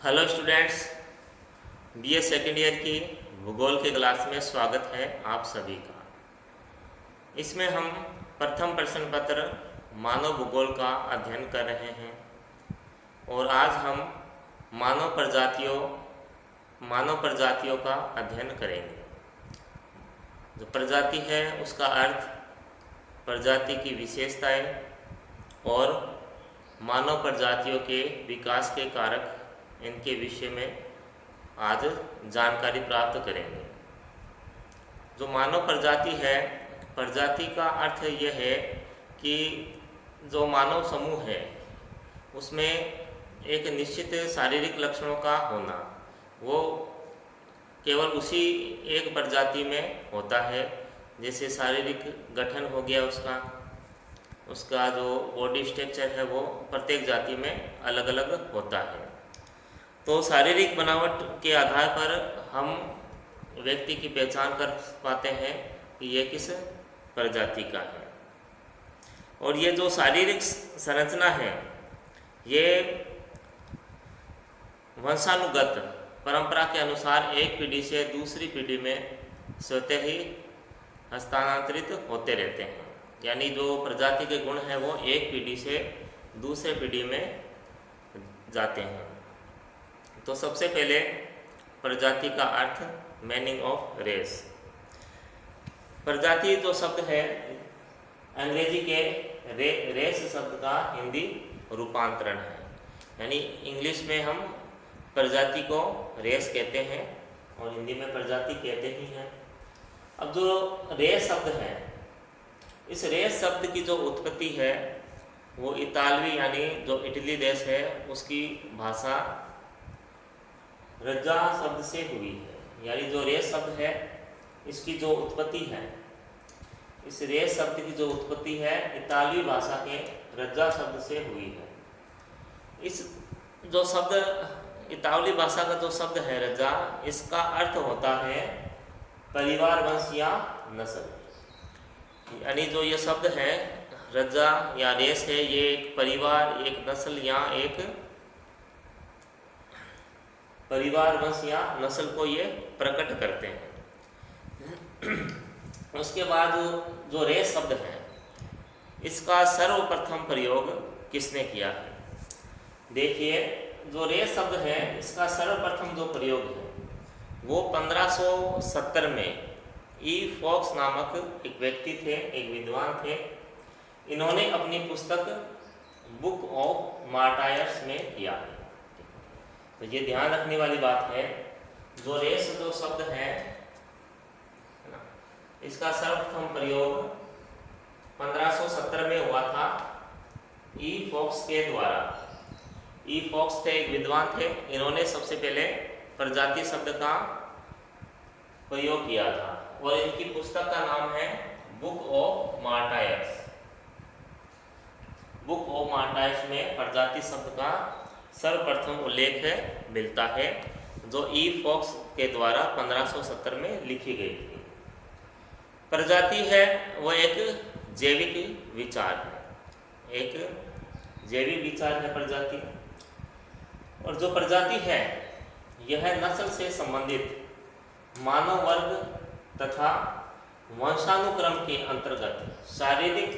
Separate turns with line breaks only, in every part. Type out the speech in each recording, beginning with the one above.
Hello students, BA second year की भूगोल के क्लास में स्वागत है आप सभी का। इसमें हम प्रथम प्रश्न पत्र मानव भूगोल का अध्ययन कर रहे हैं और आज हम मानव प्रजातियों का अध्ययन करेंगे। जो प्रजाति है उसका अर्थ, प्रजाति की विशेषताएं और मानव प्रजातियों के विकास के कारक, इनके विषय में आज जानकारी प्राप्त करेंगे। जो मानव प्रजाति है, प्रजाति का अर्थ यह है कि जो मानव समूह है उसमें एक निश्चित शारीरिक लक्षणों का होना, वो केवल उसी एक प्रजाति में होता है। जैसे शारीरिक गठन हो गया उसका जो बॉडी स्ट्रक्चर है वो प्रत्येक जाति में अलग अलग होता है। तो शारीरिक बनावट के आधार पर हम व्यक्ति की पहचान कर पाते हैं कि ये किस प्रजाति का है। और ये जो शारीरिक संरचना है ये वंशानुगत परंपरा के अनुसार एक पीढ़ी से दूसरी पीढ़ी में स्वतः ही हस्तांतरित होते रहते हैं। यानी जो प्रजाति के गुण हैं वो एक पीढ़ी से दूसरे पीढ़ी में जाते हैं। तो सबसे पहले प्रजाति का अर्थ, मीनिंग ऑफ रेस। प्रजाति जो शब्द है अंग्रेजी के रेस शब्द का हिंदी रूपांतरण है। यानी इंग्लिश में हम प्रजाति को रेस कहते हैं और हिंदी में प्रजाति कहते ही हैं। अब जो रेस शब्द है, इस रेस शब्द की जो उत्पत्ति है वो इतालवी यानी जो इटली देश है उसकी भाषा रज्जा शब्द से हुई है। यानी जो रेस शब्द है इसकी जो उत्पत्ति है, इस रेस शब्द की जो उत्पत्ति है इतालवी भाषा के रज्जा शब्द से हुई है। इस जो शब्द इतालवी भाषा का जो शब्द है रज्जा, इसका अर्थ होता है परिवार, वंश या नस्ल। यानी जो ये शब्द है रज्जा या रेस है, ये एक परिवार, एक नस्ल या एक परिवार, वंश या नस्ल को ये प्रकट करते हैं। उसके बाद जो रेस शब्द है इसका सर्वप्रथम प्रयोग किसने किया है? देखिए, जो रेस शब्द है इसका सर्वप्रथम जो प्रयोग है वो 1570 में ई फॉक्स नामक एक व्यक्ति थे, एक विद्वान थे। इन्होंने अपनी पुस्तक बुक ऑफ मार्टायर्स में किया है। तो ये ध्यान रखने वाली बात है, जो रेस जो शब्द है ना, इसका सर्वप्रथम प्रयोग 1570 में हुआ था ई फॉक्स के द्वारा। ई फॉक्स थे, एक विद्वान थे। इन्होंने सबसे पहले प्रजाति शब्द का प्रयोग किया था और इनकी पुस्तक का नाम है book of martyrs. Book of martyrs में प्रजाति शब्द का सर्वप्रथम उल्लेख मिलता है, जो ई फॉक्स के द्वारा 1570 में लिखी गई थी। प्रजाति है वो एक जैविक विचार है, एक जैविक विचार है प्रजाति। और जो प्रजाति है यह नस्ल से संबंधित मानव वर्ग तथा वंशानुक्रम के अंतर्गत शारीरिक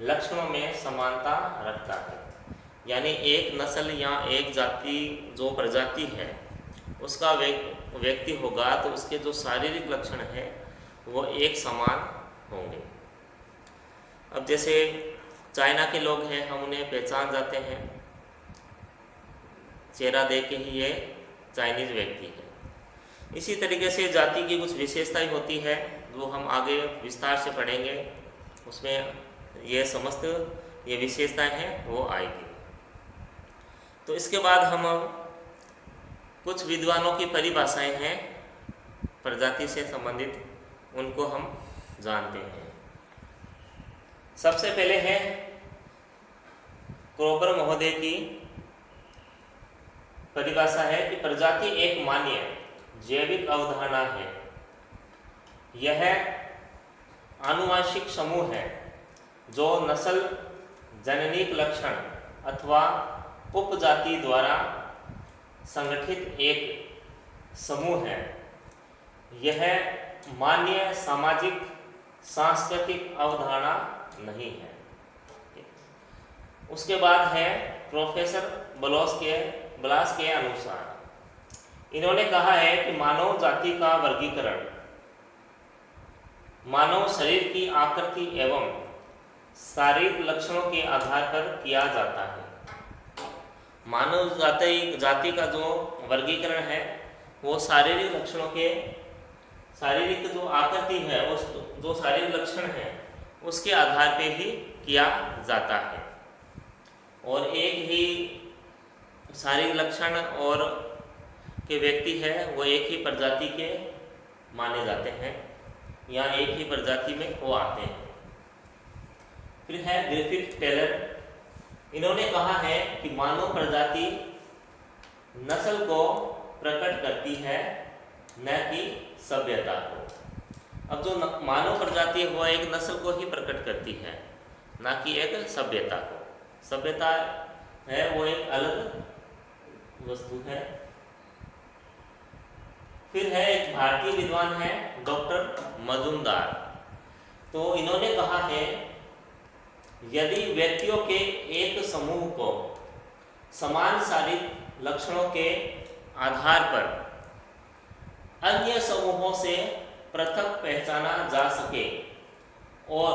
लक्षणों में समानता रखता है। यानी एक नस्ल या एक जाति जो प्रजाति है उसका व्यक्ति होगा तो उसके जो शारीरिक लक्षण हैं वो एक समान होंगे। अब जैसे चाइना के लोग हैं, हम उन्हें पहचान जाते हैं, चेहरा देख के ही ये चाइनीज व्यक्ति है। इसी तरीके से जाति की कुछ विशेषताएं होती है जो हम आगे विस्तार से पढ़ेंगे, उसमें ये समस्त ये विशेषताएं हैं वो आएगी। तो इसके बाद हम कुछ विद्वानों की परिभाषाएं हैं प्रजाति से संबंधित, उनको हम जानते हैं। सबसे पहले है क्रोबर महोदय की परिभाषा है कि प्रजाति एक मान्य जैविक अवधारणा है। यह आनुवंशिक समूह है जो नस्ल, जननिक लक्षण अथवा उपजाति द्वारा संगठित एक समूह है। यह मान्य सामाजिक सांस्कृतिक अवधारणा नहीं है। उसके बाद है प्रोफेसर ब्लास के अनुसार इन्होंने कहा है कि मानव जाति का वर्गीकरण मानव शरीर की आकृति एवं शारीरिक लक्षणों के आधार पर किया जाता है। मानव जाति का जो वर्गीकरण है वो शारीरिक लक्षणों के शारीरिक जो आकृति है उस जो शारीरिक लक्षण है उसके आधार पे ही किया जाता है। और एक ही शारीरिक लक्षण और के व्यक्ति है वो एक ही प्रजाति के माने जाते हैं या एक ही प्रजाति में वो आते हैं। फिर है ग्रिफिथ टेलर, इन्होंने कहा है कि मानव प्रजाति नस्ल को प्रकट करती है न कि सभ्यता को। अब जो मानव प्रजाति है वो एक नस्ल को ही प्रकट करती है न कि एक सभ्यता को। सभ्यता है वो एक अलग वस्तु है। फिर है एक भारतीय विद्वान है डॉक्टर मजुमदार, तो इन्होंने कहा है यदि व्यक्तियों के एक समूह को समान शारीरिक लक्षणों के आधार पर अन्य समूहों से पृथक पहचाना जा सके और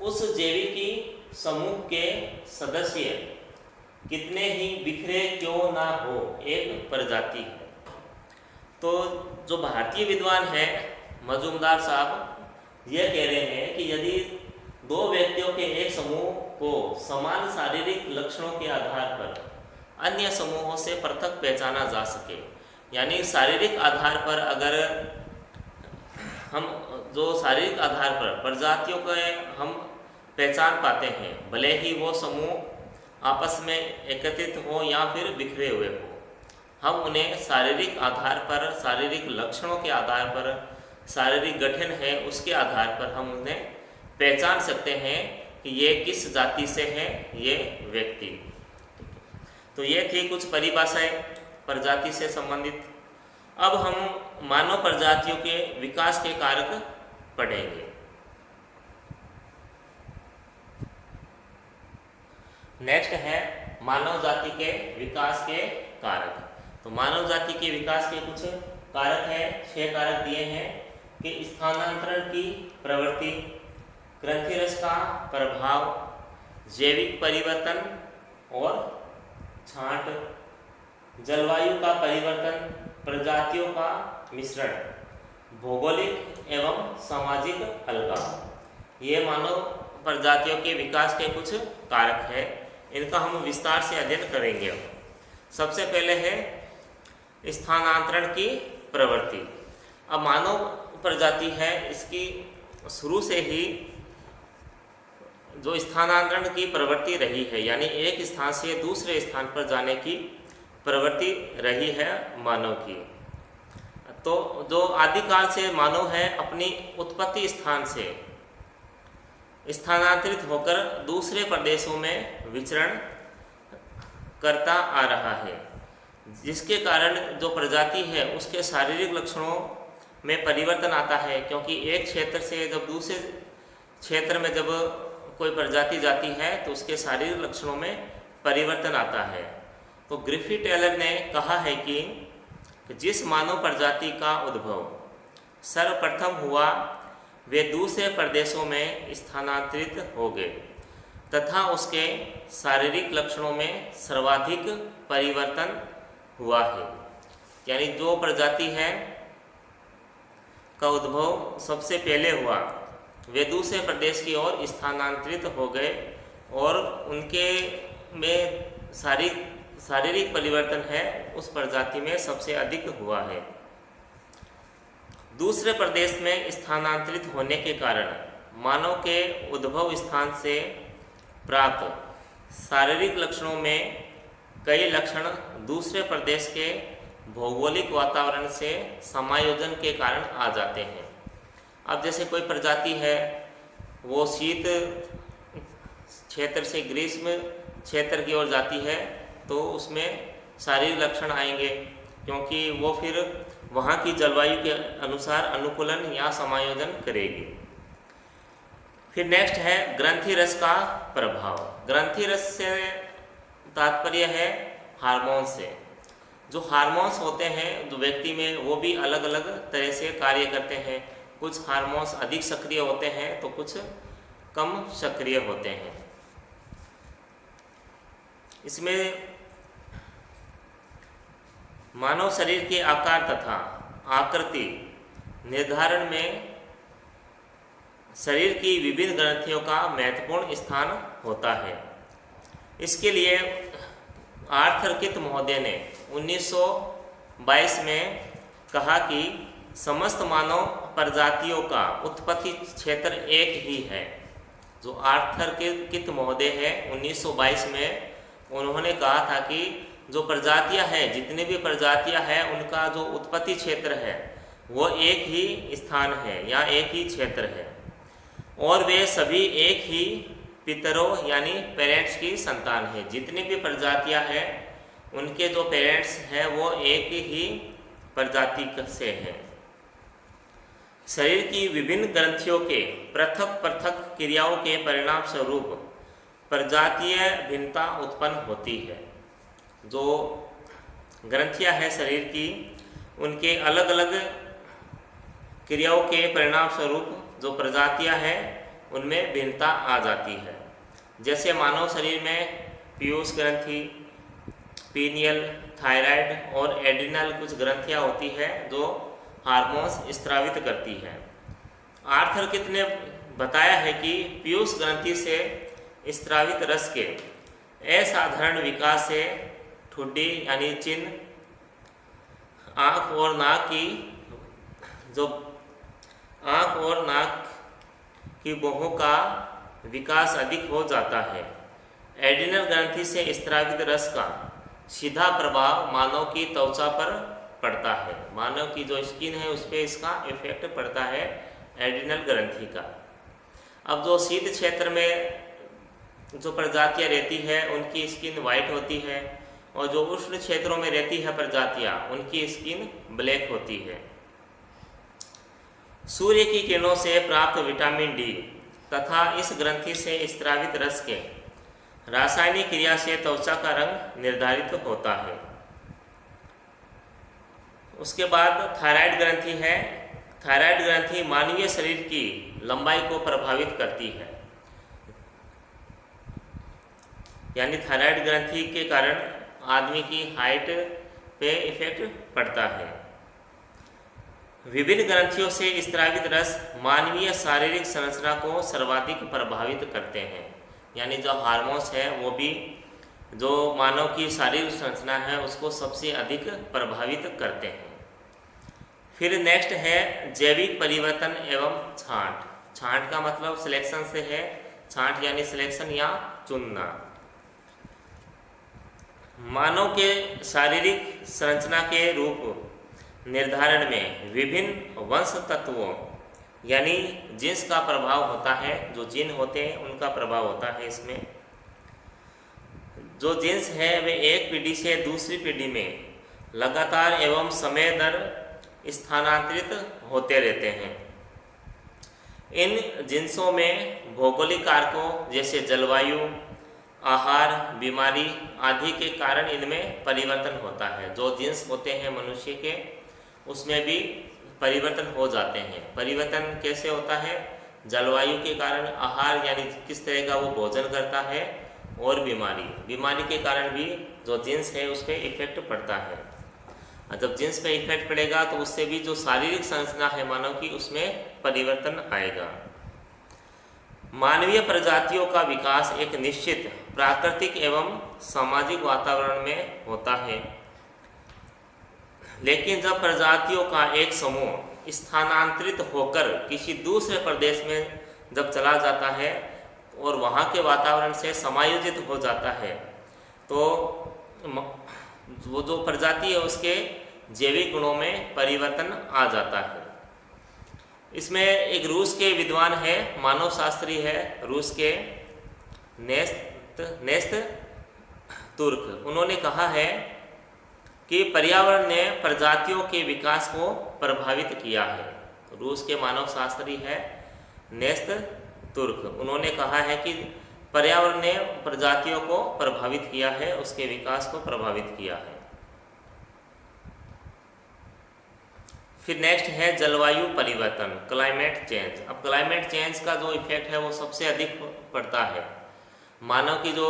उस जैविकी समूह के सदस्य कितने ही बिखरे क्यों ना हो एक प्रजाति है। तो जो भारतीय विद्वान है मजुमदार साहब ये कह रहे हैं कि यदि दो व्यक्तियों के एक समूह को समान शारीरिक लक्षणों के आधार पर अन्य समूहों से पृथक पहचाना जा सके, यानी शारीरिक आधार पर अगर हम जो शारीरिक आधार पर प्रजातियों को हम पहचान पाते हैं, भले ही वो समूह आपस में एकत्रित हो या फिर बिखरे हुए हो, हम उन्हें शारीरिक आधार पर शारीरिक लक्षणों के आधार पर शारीरिक गठन है उसके आधार पर हम उन्हें पहचान सकते हैं कि ये किस जाति से है ये व्यक्ति। तो ये थी कुछ परिभाषाएं प्रजाति से संबंधित। अब हम मानव प्रजातियों के विकास के कारक पढ़ेंगे। नेक्स्ट है मानव जाति के विकास के कारक। तो मानव जाति के विकास के कुछ कारक हैं, 6 कारक दिए हैं कि स्थानांतरण की प्रवृत्ति, ग्रंथिरस का प्रभाव, जैविक परिवर्तन और छांट, जलवायु का परिवर्तन, प्रजातियों का मिश्रण, भौगोलिक एवं सामाजिक अलगाव। ये मानव प्रजातियों के विकास के कुछ कारक हैं, इनका हम विस्तार से अध्ययन करेंगे। सबसे पहले है स्थानांतरण की प्रवृत्ति। अब मानव प्रजाति है इसकी शुरू से ही जो स्थानांतरण की प्रवृत्ति रही है, यानी एक स्थान से दूसरे स्थान पर जाने की प्रवृत्ति रही है मानव की। तो जो आदिकाल से मानव है अपनी उत्पत्ति स्थान से स्थानांतरित होकर दूसरे प्रदेशों में विचरण करता आ रहा है, जिसके कारण जो प्रजाति है उसके शारीरिक लक्षणों में परिवर्तन आता है, क्योंकि एक क्षेत्र से जब दूसरे क्षेत्र में जब कोई प्रजाति जाती है तो उसके शारीरिक लक्षणों में परिवर्तन आता है। तो ग्रिफिथ टेलर ने कहा है कि जिस मानव प्रजाति का उद्भव सर्वप्रथम हुआ वे दूसरे प्रदेशों में स्थानांतरित हो गए तथा उसके शारीरिक लक्षणों में सर्वाधिक परिवर्तन हुआ है। यानी जो प्रजाति है का उद्भव सबसे पहले हुआ वे दूसरे प्रदेश की ओर स्थानांतरित हो गए और उनके में शारीरिक परिवर्तन है उस प्रजाति में सबसे अधिक हुआ है। दूसरे प्रदेश में स्थानांतरित होने के कारण मानव के उद्भव स्थान से प्राप्त शारीरिक लक्षणों में कई लक्षण दूसरे प्रदेश के भौगोलिक वातावरण से समायोजन के कारण आ जाते हैं। अब जैसे कोई प्रजाति है वो शीत क्षेत्र से ग्रीष्म क्षेत्र की ओर जाती है तो उसमें शारीरिक लक्षण आएंगे, क्योंकि वो फिर वहाँ की जलवायु के अनुसार अनुकूलन या समायोजन करेगी। फिर नेक्स्ट है ग्रंथि रस का प्रभाव। ग्रंथि रस से तात्पर्य है हार्मोन से। जो हार्मोन्स होते हैं जो व्यक्ति में, वो भी अलग अलग तरह से कार्य करते हैं। कुछ हार्मोन्स अधिक सक्रिय होते हैं तो कुछ कम सक्रिय होते हैं। इसमें मानव शरीर के आकार तथा आकृति निर्धारण में शरीर की विभिन्न ग्रंथियों का महत्वपूर्ण स्थान होता है। इसके लिए आर्थर कित महोदय ने 1922 में कहा कि समस्त मानव प्रजातियों का उत्पत्ति क्षेत्र एक ही है। जो आर्थर कित महोदय है 1922 में उन्होंने कहा था कि जो प्रजातियां हैं, जितनी भी प्रजातियां हैं, उनका जो उत्पत्ति क्षेत्र है वो एक ही स्थान है या एक ही क्षेत्र है, और वे सभी एक ही पितरों यानी पेरेंट्स की संतान है। जितनी भी प्रजातियां हैं उनके जो पेरेंट्स हैं वो एक ही प्रजाति से हैं। शरीर की विभिन्न ग्रंथियों के पृथक पृथक क्रियाओं के परिणाम स्वरूप प्रजातीय भिन्नता उत्पन्न होती है। जो ग्रंथियां हैं शरीर की, उनके अलग अलग क्रियाओं के परिणाम स्वरूप जो प्रजातियां हैं उनमें भिन्नता आ जाती है। जैसे मानव शरीर में पीयूष ग्रंथि, पीनियल, थायराइड और एड्रिनल कुछ ग्रंथियां होती है जो हार्मोन्स स्रावित करती है। आर्थर कित ने बताया है कि पीयूष ग्रंथि से स्रावित रस के असाधारण विकास से ठुड्डी यानी चिन्ह, आँख और नाक की भौहों का विकास अधिक हो जाता है। एड्रिनल ग्रंथि से स्रावित रस का सीधा प्रभाव मानव की त्वचा पर पड़ता है। मानव की जो स्किन है उस पर इसका इफेक्ट पड़ता है एड्रिनल ग्रंथि का। अब जो शीत क्षेत्र में जो प्रजातियां रहती है उनकी स्किन वाइट होती है, और जो उष्ण क्षेत्रों में रहती है प्रजातियां उनकी स्किन ब्लैक होती है। सूर्य की किरणों से प्राप्त विटामिन डी तथा इस ग्रंथि से स्रावित रस के रासायनिक क्रिया से त्वचा का रंग निर्धारित होता है। उसके बाद थायराइड ग्रंथि है। थायराइड ग्रंथि मानवीय शरीर की लंबाई को प्रभावित करती है, यानी थायराइड ग्रंथि के कारण आदमी की हाइट पे इफेक्ट पड़ता है। विभिन्न ग्रंथियों से स्रावित रस मानवीय शारीरिक संरचना को सर्वाधिक प्रभावित करते हैं, यानी जो हार्मोन्स है वो भी जो मानव की शारीरिक संरचना है उसको सबसे अधिक प्रभावित करते हैं। फिर नेक्स्ट है जैविक परिवर्तन एवं छांट। छांट का मतलब सिलेक्शन से है, छांट यानी सिलेक्शन या चुनना। मानव के शारीरिक संरचना के रूप निर्धारण में विभिन्न वंश तत्वों यानी जीन्स का प्रभाव होता है। जो जीन होते हैं उनका प्रभाव होता है इसमें। जो जीन्स है वे एक पीढ़ी से दूसरी पीढ़ी में लगातार एवं समय दर स्थानांतरित होते रहते हैं। इन जिन्सों में भौगोलिक कारकों जैसे जलवायु, आहार, बीमारी आदि के कारण इनमें परिवर्तन होता है। जो जीन्स होते हैं मनुष्य के उसमें भी परिवर्तन हो जाते हैं। परिवर्तन कैसे होता है? जलवायु के कारण, आहार यानी किस तरह का वो भोजन करता है, और बीमारी के कारण भी जो जीन्स है उस पर इफेक्ट पड़ता है। जब जीन्स पे इफेक्ट पड़ेगा तो उससे भी जो शारीरिक संरचना है मानव की उसमें परिवर्तन आएगा। मानवीय प्रजातियों का विकास एक निश्चित प्राकृतिक एवं सामाजिक वातावरण में होता है, लेकिन जब प्रजातियों का एक समूह स्थानांतरित होकर किसी दूसरे प्रदेश में जब चला जाता है और वहाँ के वातावरण से समायोजित हो जाता है तो वो जो प्रजाति है उसके जैविक गुणों में परिवर्तन आ जाता है। इसमें एक रूस के विद्वान है, मानव शास्त्री है, रूस के नेस्त तुर्क। उन्होंने कहा है कि पर्यावरण ने प्रजातियों के विकास को प्रभावित किया है। रूस के मानव शास्त्री है नेस्त तुर्क, उन्होंने कहा है कि पर्यावरण ने प्रजातियों को प्रभावित किया है, उसके विकास को प्रभावित किया है। फिर नेक्स्ट है जलवायु परिवर्तन, क्लाइमेट चेंज। अब क्लाइमेट चेंज का जो इफेक्ट है वो सबसे अधिक पड़ता है मानव की जो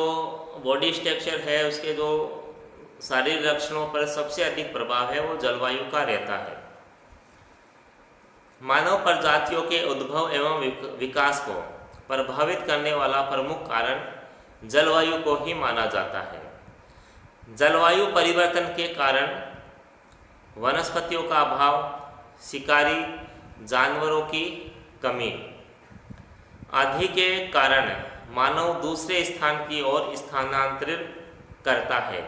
बॉडी स्ट्रक्चर है, उसके जो शारीरिक लक्षणों पर सबसे अधिक प्रभाव है वो जलवायु का रहता है। मानव प्रजातियों के उद्भव एवं विकास को प्रभावित करने वाला प्रमुख कारण जलवायु को ही माना जाता है। जलवायु परिवर्तन के कारण वनस्पतियों का अभाव, शिकारी जानवरों की कमी आदि के कारण मानव दूसरे स्थान की ओर स्थानांतरित करता है।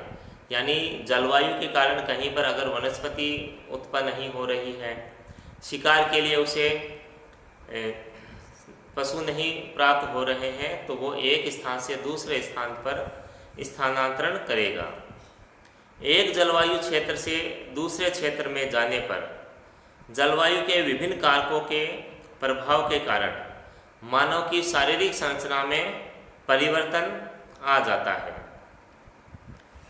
यानी जलवायु के कारण कहीं पर अगर वनस्पति उत्पन्न नहीं हो रही है, शिकार के लिए उसे पशु नहीं प्राप्त हो रहे हैं, तो वो एक स्थान से दूसरे स्थान पर स्थानांतरण करेगा। एक जलवायु क्षेत्र से दूसरे क्षेत्र में जाने पर जलवायु के विभिन्न कारकों के प्रभाव के कारण मानव की शारीरिक संरचना में परिवर्तन आ जाता है।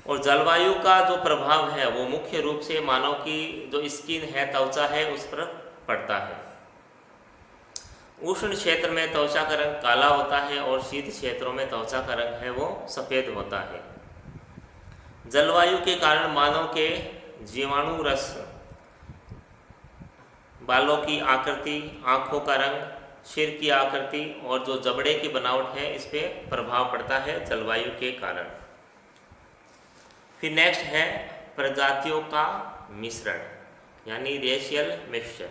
और जलवायु का जो प्रभाव है वो मुख्य रूप से मानव की जो स्किन है, त्वचा है, उस पर पड़ता है। उष्ण क्षेत्र में त्वचा का रंग काला होता है और शीत क्षेत्रों में त्वचा का रंग है वो सफ़ेद होता है। जलवायु के कारण मानव के जीवाणु रस, बालों की आकृति, आँखों का रंग, सिर की आकृति और जो जबड़े की बनावट है इस पे प्रभाव पड़ता है जलवायु के कारण। फिर नेक्स्ट है प्रजातियों का मिश्रण, यानी रेशियल मिक्सचर।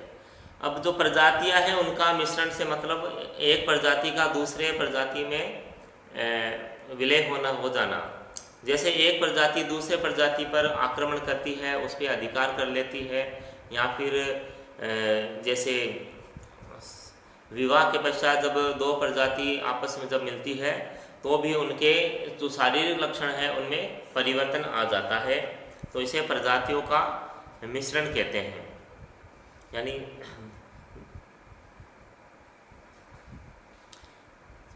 अब जो प्रजातियां हैं उनका मिश्रण से मतलब एक प्रजाति का दूसरे प्रजाति में विलय हो जाना। जैसे एक प्रजाति दूसरे प्रजाति पर आक्रमण करती है, उस पर अधिकार कर लेती है, या फिर जैसे विवाह के पश्चात जब दो प्रजाति आपस में जब मिलती है तो भी उनके जो शारीरिक लक्षण है उनमें परिवर्तन आ जाता है, तो इसे प्रजातियों का मिश्रण कहते हैं। यानी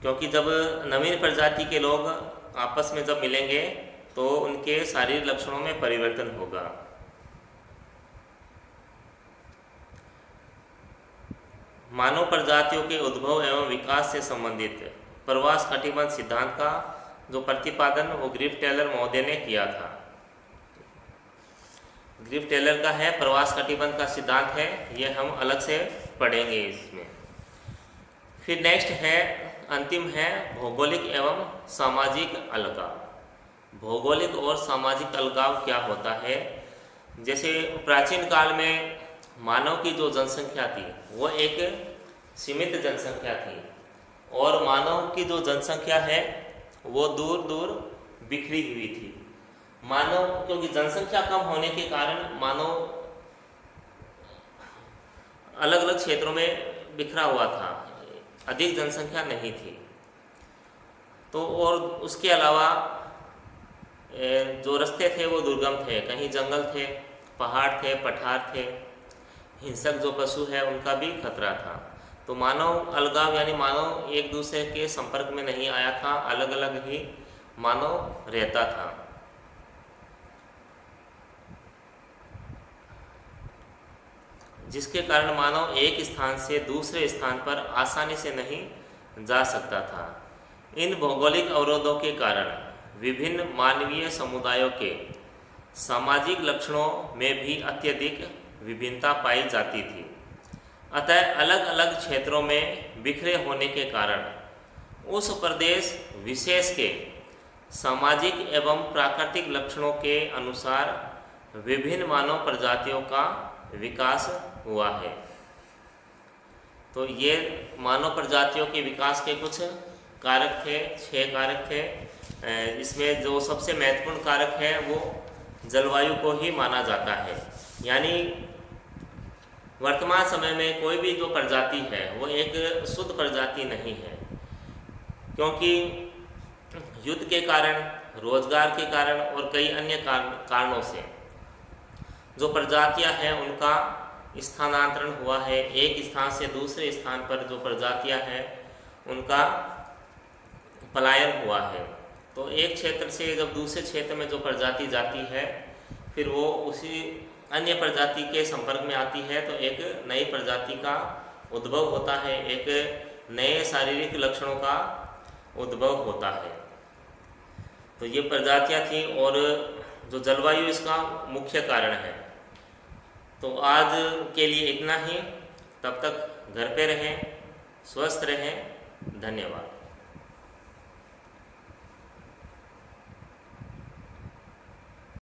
क्योंकि जब नवीन प्रजाति के लोग आपस में जब मिलेंगे तो उनके शारीरिक लक्षणों में परिवर्तन होगा। मानव प्रजातियों के उद्भव एवं विकास से संबंधित प्रवास कटिबंध सिद्धांत का जो प्रतिपादन वो ग्रिफ टेलर महोदय ने किया था। ग्रिफ टेलर का है प्रवास कटिबंध का सिद्धांत है, ये हम अलग से पढ़ेंगे इसमें। फिर नेक्स्ट है, अंतिम है भौगोलिक एवं सामाजिक अलगाव। भौगोलिक और सामाजिक अलगाव क्या होता है? जैसे प्राचीन काल में मानव की जो जनसंख्या थी वो एक सीमित जनसंख्या थी, और मानव की जो जनसंख्या है वो दूर दूर बिखरी हुई थी। मानव, क्योंकि जनसंख्या कम होने के कारण मानव अलग अलग क्षेत्रों में बिखरा हुआ था, अधिक जनसंख्या नहीं थी। तो और उसके अलावा जो रास्ते थे वो दुर्गम थे, कहीं जंगल थे, पहाड़ थे, पठार थे, हिंसक जो पशु है उनका भी खतरा था। तो मानव अलगाव यानी मानव एक दूसरे के संपर्क में नहीं आया था, अलग अलग ही मानव रहता था। जिसके कारण मानव एक स्थान से दूसरे स्थान पर आसानी से नहीं जा सकता था। इन भौगोलिक अवरोधों के कारण विभिन्न मानवीय समुदायों के सामाजिक लक्षणों में भी अत्यधिक विभिन्नता पाई जाती थी। अतः अलग अलग क्षेत्रों में बिखरे होने के कारण उस प्रदेश विशेष के सामाजिक एवं प्राकृतिक लक्षणों के अनुसार विभिन्न मानव प्रजातियों का विकास हुआ है। तो ये मानव प्रजातियों के विकास के कुछ कारक थे, 6 कारक थे। इसमें जो सबसे महत्वपूर्ण कारक है वो जलवायु को ही माना जाता है। यानी वर्तमान समय में कोई भी जो प्रजाति है वो एक शुद्ध प्रजाति नहीं है, क्योंकि युद्ध के कारण, रोजगार के कारण और कई अन्य कारणों से जो प्रजातियां हैं उनका स्थानांतरण हुआ है, एक स्थान से दूसरे स्थान पर जो प्रजातियां हैं उनका पलायन हुआ है। तो एक क्षेत्र से जब दूसरे क्षेत्र में जो प्रजाति जाती है फिर वो उसी अन्य प्रजाति के संपर्क में आती है तो एक नई प्रजाति का उद्भव होता है, एक नए शारीरिक लक्षणों का उद्भव होता है। तो ये प्रजातियां थी और जो जलवायु इसका मुख्य कारण है। तो आज के लिए इतना ही, तब तक घर पे रहें, स्वस्थ रहें, धन्यवाद।